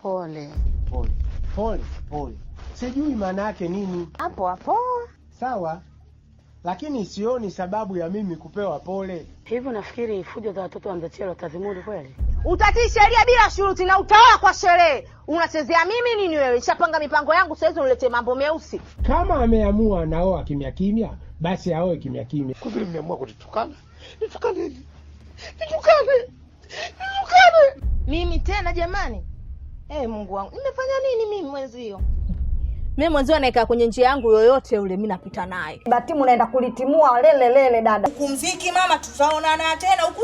Pole. Pole. Pole. Pole. Sijui maana yake nini. Hapo hapo. Sawa. Lakini sioni sababu ya mimi kupewa pole. Hivi nafikiri fujo za watoto wa Mzachelo utazimudu kweli? Utatii sheria bila shuruti na utawala kwa sherehe. Unachezea mimi nini wewe? Nishapanga mipango yangu, sasa unilete mambo meusi. Kama ameamua naoa kimya kimya, basi aoe kimya kimya. Kwa vile mmeamua kunitukana, nitukane. Mimi tena jamani? Mungu wangu. Nimefanya nini mimi mwenzio? Mimi mwenzio naika kwenye njia yangu yoyote ule mimi napita naye. Batimu naenda kulitimua lele dada. Kumziki mama, tutaonana tena huku.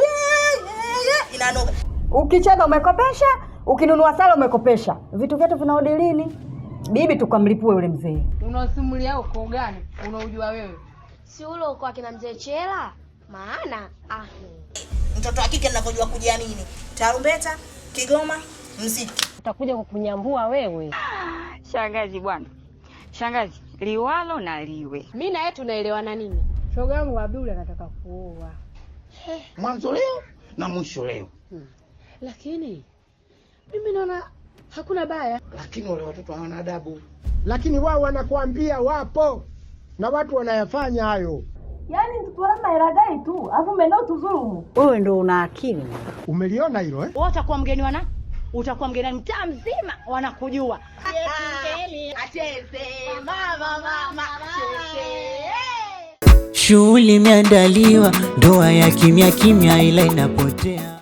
Inanoga. Ukicheza umekopesha, ukinunua sala umekopesha. Vitu vyetu vinarudi lini? Bibi tukamlipue yule mzee. Unasimulia uko gani? Unaujua wewe? Si ule uko akina mzee Chela? Maana Mtoto wa kike ninapojua kujiamini. Tarumbeta, Kigoma, mziki. Utakuja kukunyambua wewe. Shangazi bwana. Shangazi, liwalo na liwe. Mimi na yeye tunaelewana nini? Shoga yangu Abdul anataka kuoa. Mwanzo leo na mwisho leo. Lakini mimi naona hakuna baya. Lakini wale watoto hawana adabu. Lakini wao wanakuambia wapo. Na watu wanayafanya hayo. Yaani mtuporana hela gani tu, afu mmenao tuzulumu. Wewe ndio una akili. Umeliona hilo eh? Wewe utakuwa mgeni wana? Utakuwa mgeni mtaa mzima wanakujua. Acheze mama cheze. Shughuli imeandaliwa, ndoa ya kimya kimya ila inapotea.